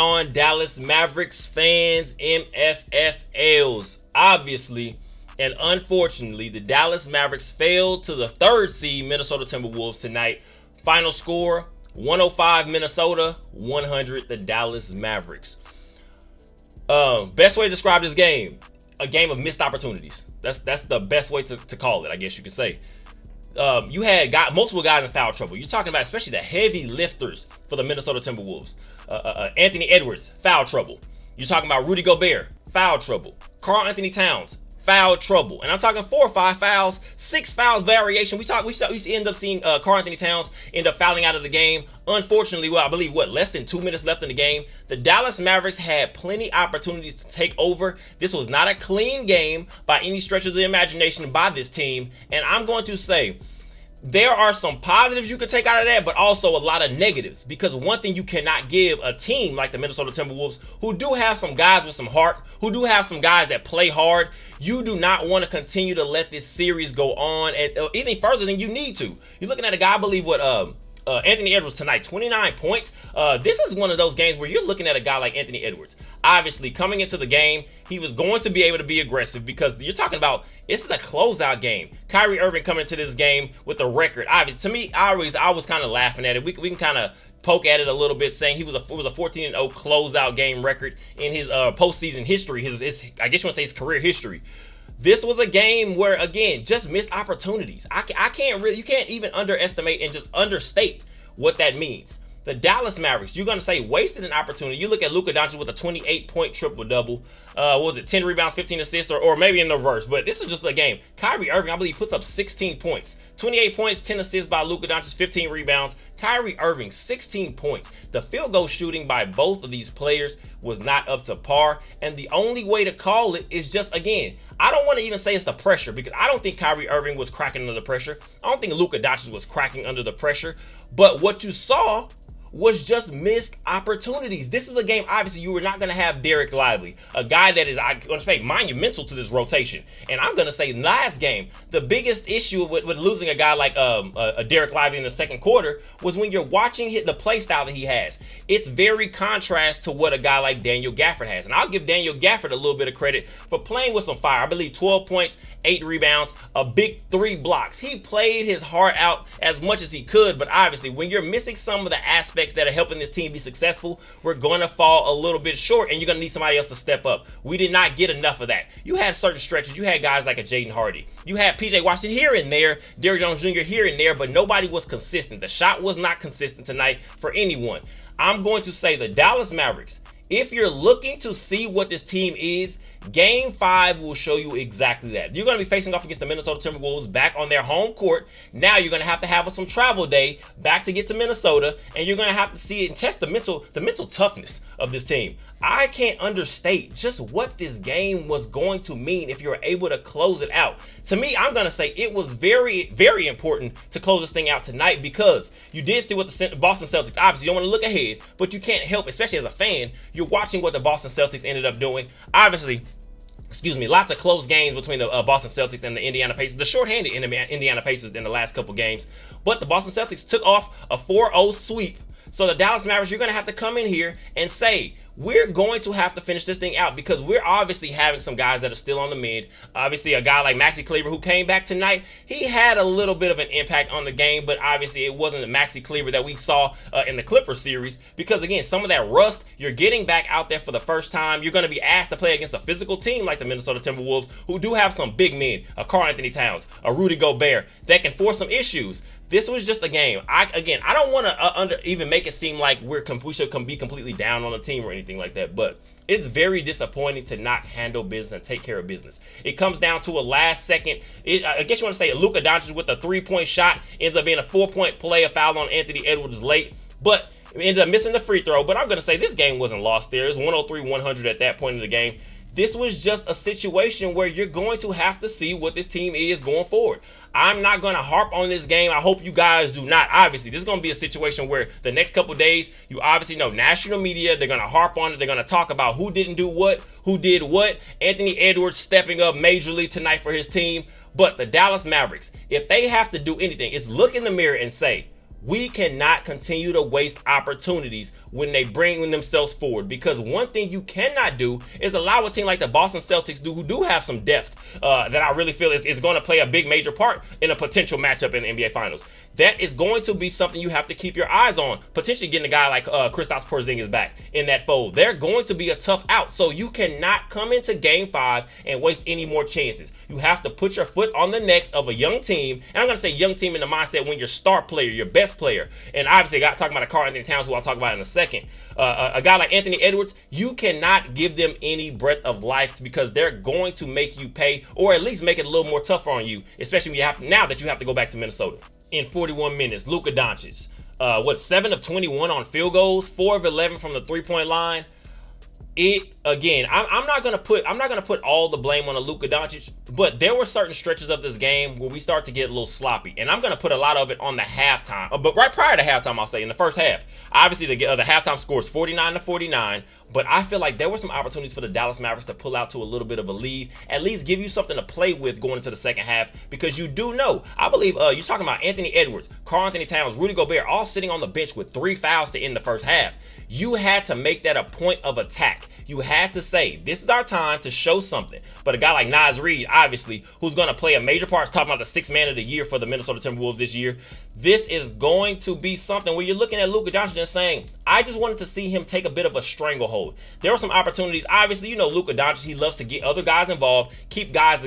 on, Dallas Mavericks fans, MFFLs? Obviously and unfortunately, the Dallas Mavericks failed to the 3rd seed Minnesota Timberwolves tonight. Final score, 105 Minnesota, 100 the Dallas Mavericks. Best way to describe this game, a game of missed opportunities. That's the best way to call it, I guess you could say. You had multiple guys in foul trouble. You're talking about especially the heavy lifters for the Minnesota Timberwolves. Anthony Edwards, foul trouble. You're talking about Rudy Gobert, foul trouble. Karl Anthony Towns, foul trouble. And I'm talking 4 or 5 fouls, 6 foul variation. We end up seeing Karl Anthony Towns end up fouling out of the game. Unfortunately, I believe less than 2 minutes left in the game. The Dallas Mavericks had plenty opportunities to take over. This was not a clean game by any stretch of the imagination by this team. And I'm going to say, there are some positives you can take out of that, but also a lot of negatives, because one thing you cannot give a team like the Minnesota Timberwolves, who do have some guys with some heart, who do have some guys that play hard, you do not want to continue to let this series go on and even further than you need to. You're looking at a guy, I believe, Anthony Edwards tonight, 29 points. This is one of those games where you're looking at a guy like Anthony Edwards. Obviously, coming into the game, he was going to be able to be aggressive because you're talking about this is a closeout game. Kyrie Irving coming into this game with a record. Obviously, to me, I was kind of laughing at it. We can kind of poke at it a little bit, saying it was a 14-0 closeout game record in his postseason history. His I guess you want to say his career history. This was a game where, again, just missed opportunities. You can't even underestimate and just understate what that means. The Dallas Mavericks, you're going to say wasted an opportunity. You look at Luka Doncic with a 28-point triple-double. What was it, 10 rebounds, 15 assists, or maybe in the reverse. But this is just a game. Kyrie Irving, I believe, puts up 16 points. 28 points, 10 assists by Luka Doncic, 15 rebounds. Kyrie Irving, 16 points. The field goal shooting by both of these players was not up to par. And the only way to call it is just, again, I don't want to even say it's the pressure, because I don't think Kyrie Irving was cracking under the pressure. I don't think Luka Doncic was cracking under the pressure. But what you saw was just missed opportunities. This is a game, obviously, you were not going to have Derek Lively, a guy that is, I'm going to say, monumental to this rotation. And I'm going to say last game, the biggest issue with losing a guy like a Derek Lively in the second quarter was when you're watching the play style that he has. It's very contrast to what a guy like Daniel Gafford has. And I'll give Daniel Gafford a little bit of credit for playing with some fire. I believe 12 points, 8 rebounds, a big 3 blocks. He played his heart out as much as he could, but obviously when you're missing some of the aspects that are helping this team be successful, we're going to fall a little bit short, and you're going to need somebody else to step up. We did not get enough of that. You had certain stretches. You had guys like a Jaden Hardy. You had PJ Washington here and there, Derrick Jones Jr. here and there, but nobody was consistent. The shot was not consistent tonight for anyone. I'm going to say the Dallas Mavericks, if you're looking to see what this team is, Game 5 will show you exactly that. You're going to be facing off against the Minnesota Timberwolves back on their home court. Now you're going to have some travel day back to get to Minnesota, and you're going to have to see it and test the mental toughness of this team. I can't understate just what this game was going to mean if you're able to close it out. To me, I'm going to say it was very, very important to close this thing out tonight, because you did see what the Boston Celtics, obviously you don't want to look ahead, but you can't help, especially as a fan, you're watching what the Boston Celtics ended up doing. Obviously, lots of close games between the Boston Celtics and the Indiana Pacers, the shorthanded Indiana Pacers in the last couple games. But the Boston Celtics took off a 4-0 sweep. So the Dallas Mavericks, you're going to have to come in here and say, we're going to have to finish this thing out, because we're obviously having some guys that are still on the mid. Obviously, a guy like Maxi Kleber, who came back tonight, he had a little bit of an impact on the game, but obviously it wasn't the Maxi Kleber that we saw in the Clippers series, because again, some of that rust, you're getting back out there for the first time. You're going to be asked to play against a physical team like the Minnesota Timberwolves, who do have some big men, a Karl Anthony Towns, a Rudy Gobert, that can force some issues. This was just a game. I don't want to even make it seem like we should be completely down on the team or anything like that, but it's very disappointing to not handle business and take care of business. It comes down to a last second, I guess you want to say, Luka Doncic with a 3-point shot ends up being a 4-point play, a foul on Anthony Edwards late, but ended up missing the free throw. But I'm going to say this game wasn't lost there. It was 103-100 at that point in the game. This was just a situation where you're going to have to see what this team is going forward. I'm not going to harp on this game. I hope you guys do not. Obviously, this is going to be a situation where the next couple days, you obviously know national media, they're going to harp on it. They're going to talk about who didn't do what, who did what. Anthony Edwards stepping up majorly tonight for his team. But the Dallas Mavericks, if they have to do anything, it's look in the mirror and say, We cannot continue to waste opportunities when they bring themselves forward, because one thing you cannot do is allow a team like the Boston Celtics, who do have some depth, that I really feel is going to play a big major part in a potential matchup in the NBA Finals. That is going to be something you have to keep your eyes on, potentially getting a guy like Kristaps Porzingis back in that fold. They're going to be a tough out, so you cannot come into Game 5 and waste any more chances. You have to put your foot on the necks of a young team, and I'm going to say young team in the mindset when your star player, your best player, and obviously I got talking about Karl Anthony Towns, who I'll talk about in a second. A guy like Anthony Edwards, you cannot give them any breath of life, because they're going to make you pay, or at least make it a little more tougher on you, especially when you have now that you have to go back to Minnesota. In 41 minutes, Luka Doncic, 7 of 21 on field goals, 4 of 11 from the three-point line. I'm not gonna put all the blame on Luka Doncic, but there were certain stretches of this game where we start to get a little sloppy, and I'm gonna put a lot of it on the halftime. But right prior to halftime, I'll say in the first half, obviously the halftime score is 49-49. But I feel like there were some opportunities for the Dallas Mavericks to pull out to a little bit of a lead, at least give you something to play with going into the second half, because you do know, I believe you're talking about Anthony Edwards, Karl Anthony Towns, Rudy Gobert, all sitting on the bench with 3 fouls to end the first half. You had to make that a point of attack. You had to say, this is our time to show something. But a guy like Naz Reid, obviously, who's going to play a major part, talking about the 6th man of the year for the Minnesota Timberwolves this year, this is going to be something where you're looking at Luka Doncic and saying, I just wanted to see him take a bit of a stranglehold. There were some opportunities. Obviously, you know Luka Doncic, he loves to get other guys involved, keep guys,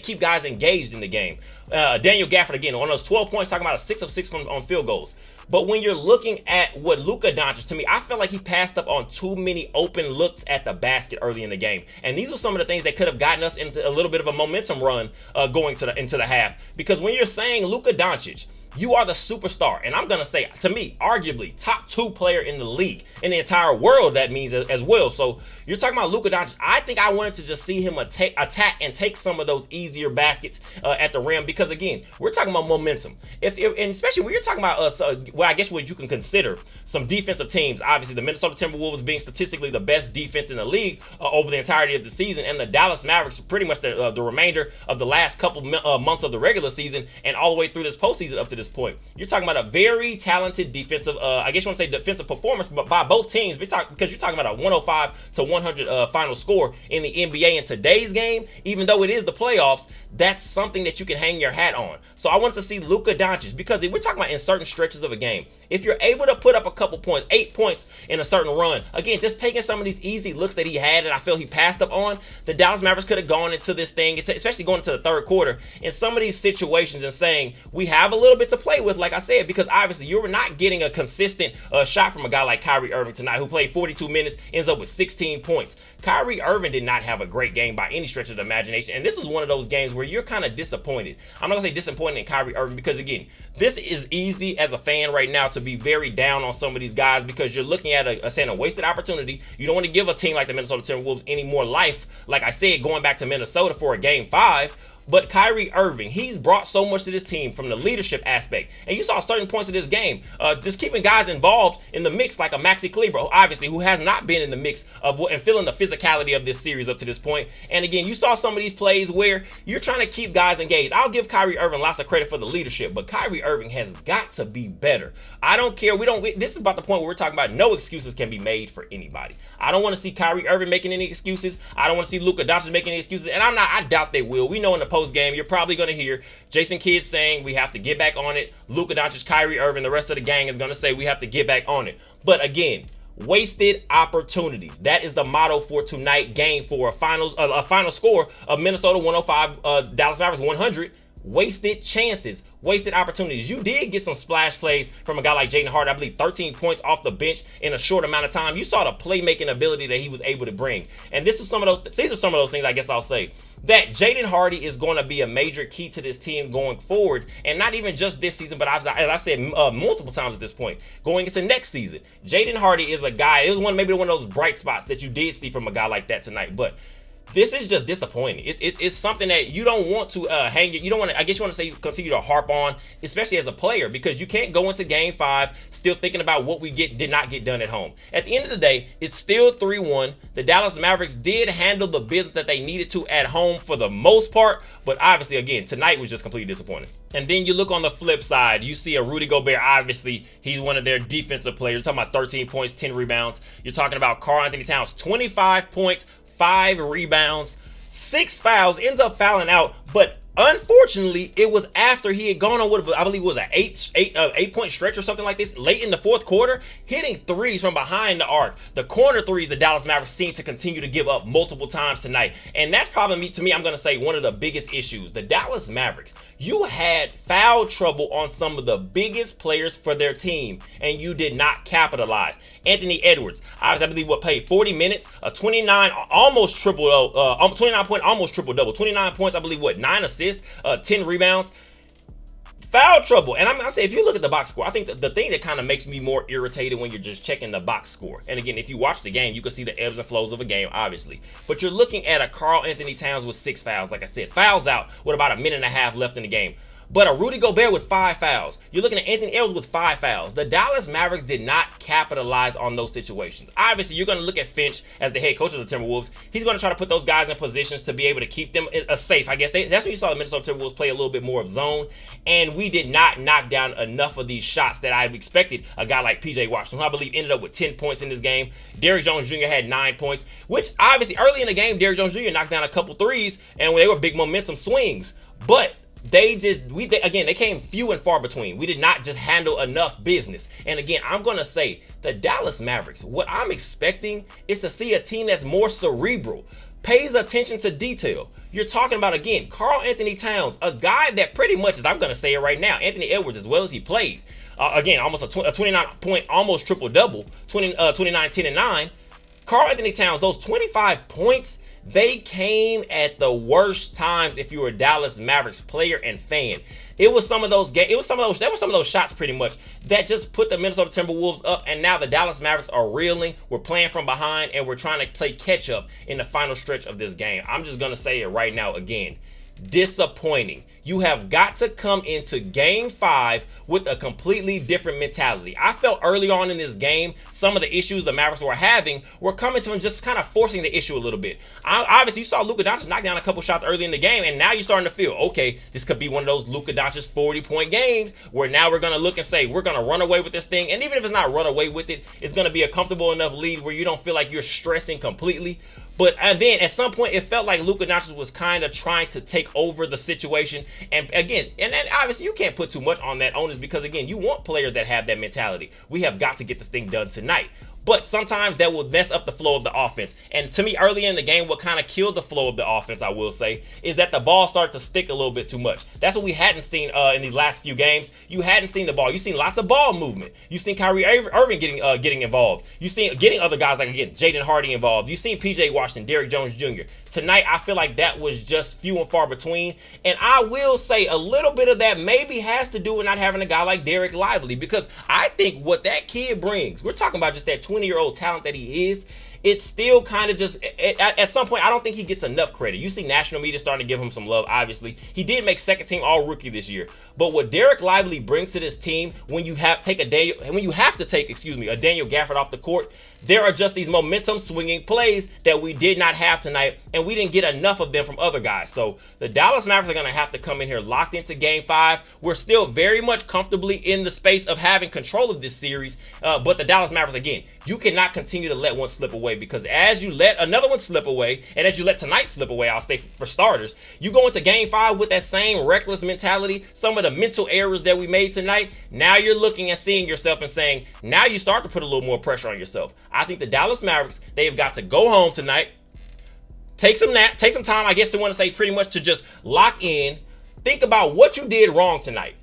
keep guys engaged in the game. Daniel Gafford, again, on those 12 points, talking about a 6 of 6 on field goals. But when you're looking at what Luka Doncic, to me, I feel like he passed up on too many open looks at the basket early in the game. And these are some of the things that could have gotten us into a little bit of a momentum run going into the half. Because when you're saying Luka Doncic, you are the superstar, and I'm going to say, to me, arguably top 2 player in the league, in the entire world, that means as well. So you're talking about Luka Doncic. I think I wanted to just see him attack and take some of those easier baskets at the rim, because, again, we're talking about momentum. And especially when you're talking about I guess what you can consider some defensive teams. Obviously, the Minnesota Timberwolves being statistically the best defense in the league over the entirety of the season, and the Dallas Mavericks pretty much the remainder of the last couple months of the regular season and all the way through this postseason up to this point. You're talking about a very talented defensive, I guess you want to say defensive performance, but by both teams, because you're talking about a 105-100 final score in the NBA in today's game. Even though it is the playoffs, that's something that you can hang your hat on. So I want to see Luka Doncic, because if we're talking about in certain stretches of a game, if you're able to put up a couple points, 8 points in a certain run, again, just taking some of these easy looks that he had and I feel he passed up on, the Dallas Mavericks could have gone into this thing, especially going into the third quarter, in some of these situations and saying, we have a little bit to play with, like I said, because obviously you were not getting a consistent shot from a guy like Kyrie Irving tonight, who played 42 minutes, ends up with 16 points. Kyrie Irving did not have a great game by any stretch of the imagination, and this is one of those games where you're kind of disappointed. I'm not going to say disappointed in Kyrie Irving, because, again, this is easy as a fan right now to be very down on some of these guys, because you're looking at a wasted opportunity. You don't want to give a team like the Minnesota Timberwolves any more life, like I said, going back to Minnesota for a Game 5. But Kyrie Irving, he's brought so much to this team from the leadership aspect. And you saw certain points of this game, just keeping guys involved in the mix, like a Maxi Kleber, obviously, who has not been in the mix of and feeling the physicality of this series up to this point. And again, you saw some of these plays where you're trying to keep guys engaged. I'll give Kyrie Irving lots of credit for the leadership, but Kyrie Irving has got to be better. I don't care. This is about the point where we're talking about no excuses can be made for anybody. I don't want to see Kyrie Irving making any excuses. I don't want to see Luka Doncic making any excuses. And I doubt they will. We know in the post game, you're probably going to hear Jason Kidd saying we have to get back on it. Luka Doncic, Kyrie Irving, the rest of the gang is going to say we have to get back on it. But again, wasted opportunities. That is the motto for tonight. Game 4, a final score of Minnesota 105, Dallas Mavericks 100. Wasted chances, wasted opportunities. You did get some splash plays from a guy like Jaden Hardy. I believe 13 points off the bench in a short amount of time. You saw the playmaking ability that he was able to bring. And these are some of those things I guess I'll say that Jaden Hardy is going to be a major key to this team going forward. And not even just this season, but as I've said multiple times at this point, going into next season, Jaden Hardy is a guy, it was maybe one of those bright spots that you did see from a guy like that tonight. But This is just disappointing. It's something that you don't want to hang. You don't want to. I guess you want to say continue to harp on, especially as a player, because you can't go into Game 5 still thinking about what we did not get done at home. At the end of the day, it's still 3-1. The Dallas Mavericks did handle the business that they needed to at home for the most part, but obviously, again, tonight was just completely disappointing. And then you look on the flip side, you see a Rudy Gobert. Obviously, he's one of their defensive players. You're talking about 13 points, 10 rebounds. You're talking about Karl Anthony Towns, 25 points. 5 rebounds, 6 fouls, ends up fouling out, but unfortunately, it was after he had gone on what I believe was an 8-point stretch or something like this late in the fourth quarter, hitting threes from behind the arc. The corner threes the Dallas Mavericks seem to continue to give up multiple times tonight. And that's probably, to me, I'm going to say one of the biggest issues. The Dallas Mavericks, you had foul trouble on some of the biggest players for their team, and you did not capitalize. Anthony Edwards, I believe, played 40 minutes, a 29 almost triple, 29 point almost triple double, 29 points, I believe, 9 assists. 10 rebounds, foul trouble. And I'm saying, if you look at the box score, I think the thing that kind of makes me more irritated when you're just checking the box score. And again, if you watch the game, you can see the ebbs and flows of a game, obviously. But you're looking at a Karl Anthony Towns with 6 fouls, like I said, fouls out with about a minute and a half left in the game. But a Rudy Gobert with 5 fouls. You're looking at Anthony Edwards with 5 fouls. The Dallas Mavericks did not capitalize on those situations. Obviously, you're going to look at Finch as the head coach of the Timberwolves. He's going to try to put those guys in positions to be able to keep them safe. I guess that's when you saw the Minnesota Timberwolves play a little bit more of zone. And we did not knock down enough of these shots that I expected a guy like PJ Washington, who I believe ended up with 10 points in this game. Derrick Jones Jr. had 9 points, which obviously early in the game, Derrick Jones Jr. knocked down a couple threes, and they were big momentum swings. But they came few and far between. We did not just handle enough business. And again, I'm going to say the Dallas Mavericks, what I'm expecting is to see a team that's more cerebral, pays attention to detail. You're talking about, again, Karl Anthony Towns, a guy that pretty much, as I'm going to say it right now, Anthony Edwards, as well as he played, again, almost a 29-point, almost triple-double, 29, 10, and 9. Karl Anthony Towns, those 25 points, they came at the worst times if you were a Dallas Mavericks player and fan. There were some of those shots pretty much that just put the Minnesota Timberwolves up, and now the Dallas Mavericks are reeling. We're playing from behind, and we're trying to play catch up in the final stretch of this game. I'm just going to say it right now again. Disappointing. You have got to come into Game 5 with a completely different mentality. I felt early on in this game, some of the issues the Mavericks were having were coming from just kind of forcing the issue a little bit. Obviously, you saw Luka Doncic knock down a couple shots early in the game, and now you're starting to feel, okay, this could be one of those Luka Doncic 40-point games where now we're going to look and say, we're going to run away with this thing. And even if it's not run away with it, it's going to be a comfortable enough lead where you don't feel like you're stressing completely. But then at some point, it felt like Luka Doncic was kind of trying to take over the situation. And again, and obviously you can't put too much on that onus because, again, you want players that have that mentality. We have got to get this thing done tonight. But sometimes that will mess up the flow of the offense. And to me, early in the game, what kind of killed the flow of the offense, I will say, is that the ball started to stick a little bit too much. That's what we hadn't seen in these last few games. You hadn't seen the ball. You've seen lots of ball movement. You've seen Kyrie Irving getting involved. You've seen getting other guys like, again, Jaden Hardy involved. You've seen PJ Washington, Derrick Jones Jr. Tonight, I feel like that was just few and far between. And I will say a little bit of that maybe has to do with not having a guy like Derek Lively, because I think what that kid brings, we're talking about just that 20-year-old talent that he is, it's still kind of just, at some point, I don't think he gets enough credit. You see national media starting to give him some love, obviously. He did make second team all-rookie this year. But what Derek Lively brings to this team, when you have to take a Daniel Gafford off the court, there are just these momentum swinging plays that we did not have tonight, and we didn't get enough of them from other guys. So the Dallas Mavericks are going to have to come in here locked into Game 5. We're still very much comfortably in the space of having control of this series, but the Dallas Mavericks, again, you cannot continue to let one slip away, because as you let another one slip away, and as you let tonight slip away, I'll say for starters, you go into Game 5 with that same reckless mentality, some of the mental errors that we made tonight. Now you're looking and seeing yourself and saying, now you start to put a little more pressure on yourself. I think the Dallas Mavericks, they have got to go home tonight, take some time, I guess, to want to say pretty much to just lock in, think about what you did wrong tonight.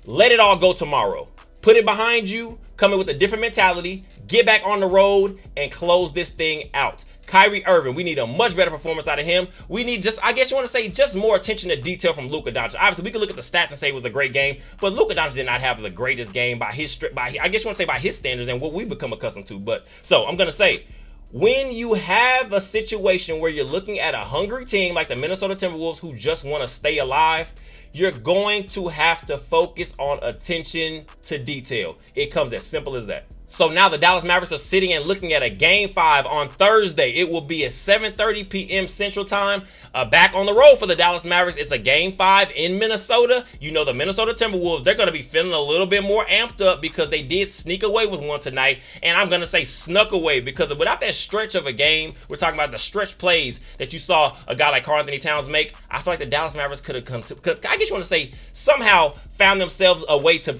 Let it all go tomorrow. Put it behind you, come in with a different mentality, get back on the road, and close this thing out. Kyrie Irving, we need a much better performance out of him. We need just, I guess you want to say, just more attention to detail from Luka Doncic. Obviously, we can look at the stats and say it was a great game, but Luka Doncic did not have the greatest game by his standards and what we've become accustomed to. But so I'm going to say, when you have a situation where you're looking at a hungry team like the Minnesota Timberwolves who just want to stay alive, you're going to have to focus on attention to detail. It comes as simple as that. So now the Dallas Mavericks are sitting and looking at a Game 5 on Thursday. It will be at 7:30 p.m. Central Time. Back on the road for the Dallas Mavericks. It's a Game 5 in Minnesota. You know the Minnesota Timberwolves, they're going to be feeling a little bit more amped up because they did sneak away with one tonight. And I'm going to say snuck away because without that stretch of a game, we're talking about the stretch plays that you saw a guy like Karl Anthony Towns make. I feel like the Dallas Mavericks could have I guess you want to say, somehow found themselves a way to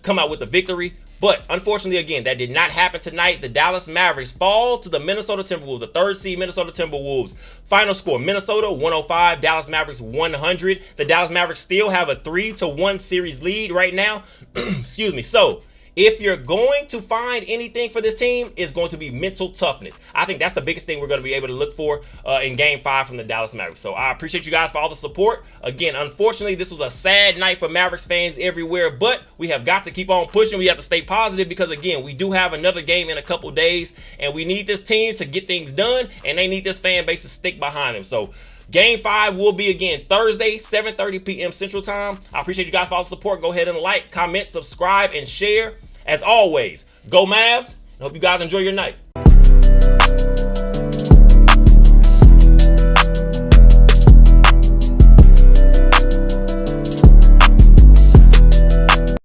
come out with a victory. But unfortunately, again, that did not happen tonight. The Dallas Mavericks fall to the Minnesota Timberwolves, the 3rd seed Minnesota Timberwolves. Final score, Minnesota 105, Dallas Mavericks 100. The Dallas Mavericks still have a 3-1 series lead right now. Excuse me. So if you're going to find anything for this team, it's going to be mental toughness. I think that's the biggest thing we're going to be able to look for in Game 5 from the Dallas Mavericks. So I appreciate you guys for all the support. Again, unfortunately, this was a sad night for Mavericks fans everywhere, but we have got to keep on pushing. We have to stay positive because, again, we do have another game in a couple days, and we need this team to get things done, and they need this fan base to stick behind them. So Game 5 will be, again, Thursday, 7:30 p.m. Central Time. I appreciate you guys for all the support. Go ahead and like, comment, subscribe, and share. As always, go Mavs. I hope you guys enjoy your night.